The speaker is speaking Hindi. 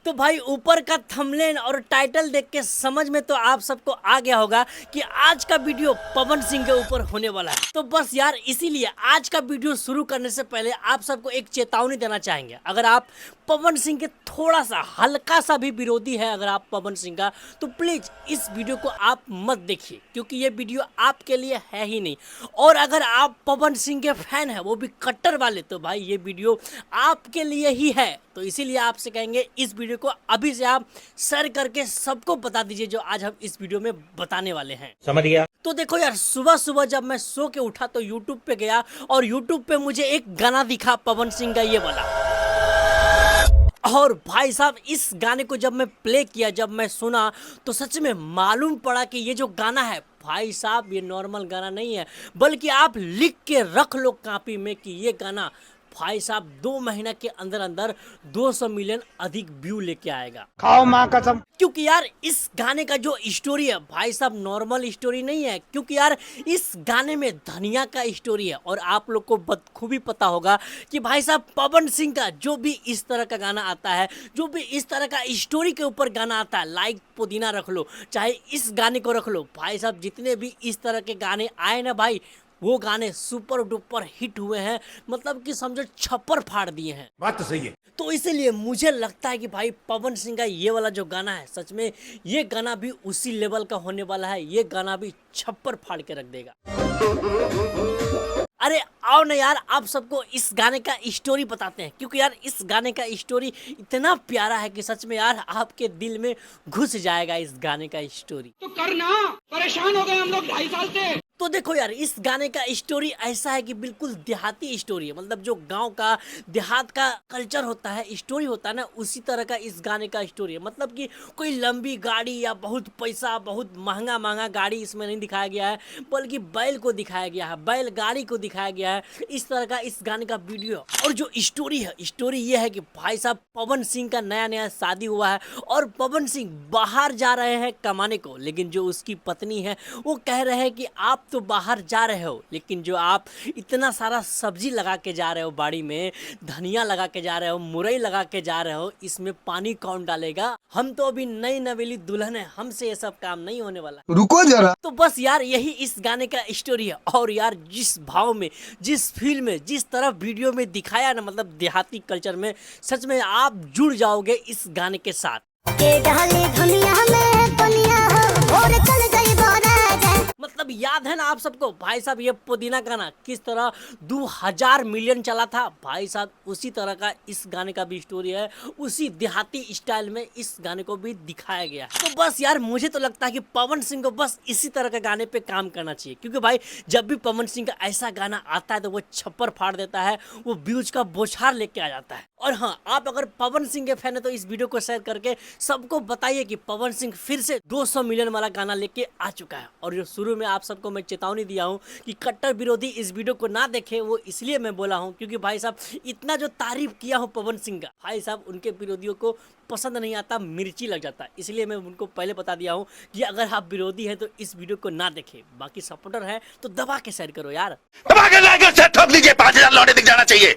तो भाई ऊपर का थंबनेल और टाइटल देख के समझ में तो आप सबको आ गया होगा कि आज का वीडियो पवन सिंह के ऊपर होने वाला है। तो बस यार इसीलिए आज का वीडियो शुरू करने से पहले आप सबको एक चेतावनी देना चाहेंगे। अगर आप पवन सिंह के थोड़ा सा हल्का सा भी विरोधी है अगर आप पवन सिंह का, तो प्लीज इस वीडियो को आप मत देखिए, क्योंकि ये वीडियो आपके लिए है ही नहीं। और अगर आप पवन सिंह के फैन है, वो भी कट्टर वाले, तो भाई ये वीडियो आपके लिए ही है। तो इसीलिए आपसे कहेंगे इस वीडियो को अभी से आप शेयर करके सबको बता दीजिए जो आज हम इस वीडियो में बताने वाले हैं। समझ गया। तो देखो यार, सुबह सुबह जब मैं सो के उठा तो यूट्यूब पे गया और यूट्यूब पे मुझे एक गाना दिखा पवन सिंह का, ये वाला। और भाई साहब इस गाने को जब मैं प्ले किया, जब मैं सुना, तो सच में मालूम पड़ा कि ये जो गाना है भाई साहब ये नॉर्मल गाना नहीं है, बल्कि आप लिख के रख लो कॉपी में कि ये गाना भाई साहब 2 महीना के अंदर अंदर 200 मिलियन अधिक व्यू लेके आएगा। खाओ माँ कसम। क्योंकि यार इस गाने का जो स्टोरी है भाई साहब नॉर्मल स्टोरी नहीं है, क्योंकि यार इस गाने में धनिया का स्टोरी है। और आप लोग को बखूबी पता होगा कि भाई साहब पवन सिंह का जो भी इस तरह का गाना आता है, जो भी इस तरह का स्टोरी के ऊपर गाना आता है, लाइक पुदीना रख लो, चाहे इस गाने को रख लो, भाई साहब जितने भी इस तरह के गाने आए ना भाई, वो गाने सुपर डुपर हिट हुए हैं, मतलब कि समझो छप्पर फाड़ दिए हैं। बात तो सही है। तो इसीलिए मुझे लगता है कि भाई पवन सिंह का ये वाला जो गाना है, सच में ये गाना भी उसी लेवल का होने वाला है। ये गाना भी छप्पर फाड़ के रख देगा। अरे आओ ना यार, आप सबको इस गाने का स्टोरी बताते हैं, क्योंकि यार इस गाने का स्टोरी इतना प्यारा है कि सच में यार आपके दिल में घुस जाएगा इस गाने का स्टोरी। तो करना, परेशान हो गए हम लोग 2.5 साल से। तो देखो यार इस गाने का स्टोरी ऐसा है कि बिल्कुल देहाती स्टोरी है, मतलब जो गांव का देहात का कल्चर होता है, स्टोरी होता है ना, उसी तरह का इस गाने का स्टोरी है। मतलब कि कोई लंबी गाड़ी या बहुत पैसा, बहुत महंगा महंगा गाड़ी इसमें नहीं दिखाया गया है, बल्कि बैल को दिखाया गया है, बैलगाड़ी को दिखाया गया है। इस तरह का इस गाने का वीडियो और जो स्टोरी है, स्टोरी ये है कि भाई साहब पवन सिंह का नया नया शादी हुआ है और पवन सिंह बाहर जा रहे हैं कमाने को, लेकिन जो उसकी पत्नी है वो कह रहे हैं कि आप तो बाहर जा रहे हो, लेकिन जो आप इतना सारा सब्जी लगा के जा रहे हो, बाड़ी में धनिया लगा के जा रहे हो, मुरई लगा के जा रहे हो, इसमें पानी कौन डालेगा? हम तो अभी नई नवेली दुल्हन है, हमसे ये सब काम नहीं होने वाला। रुको जरा। तो बस यार यही इस गाने का स्टोरी है। और यार जिस भाव में, जिस फील में, जिस तरह वीडियो में दिखाया ना, मतलब देहाती कल्चर में, सच में आप जुड़ जाओगे इस गाने के साथ। मतलब याद है ना आप सबको भाई साहब ये पुदीना गाना किस तरह 2000 मिलियन चला था भाई साहब, उसी तरह का इस गाने का भी स्टोरी है, उसी देहाती स्टाइल में इस गाने को भी दिखाया गया। तो बस यार मुझे तो लगता है कि पवन सिंह को बस इसी तरह का गाने पे काम करना चाहिए, क्योंकि भाई जब भी पवन सिंह का ऐसा गाना आता है तो वो छप्पर फाड़ देता है, वो व्यूज का बौछार लेके आ जाता है। और हाँ, आप अगर पवन सिंह के फैन है तो इस वीडियो को शेयर करके सबको बताइए कि पवन सिंह फिर से 200 मिलियन वाला गाना लेके आ चुका है। और जो शुरू में आप सबको मैं चेतावनी दिया हूँ कि कट्टर विरोधी इस वीडियो को ना देखे, वो इसलिए मैं बोला हूँ क्योंकि भाई साहब इतना जो तारीफ किया हूँ पवन सिंह का, भाई साहब उनके विरोधियों को पसंद नहीं आता, मिर्ची लग जाता है। इसलिए मैं उनको पहले बता दिया हूँ कि अगर आप विरोधी हैं तो इस वीडियो को ना देखें। बाकी सपोर्टर है तो दबा के शेयर करो यार। दबा के लाइक और शेयर ठोक दीजिए, 5000 लौटे दिख जाना चाहिए।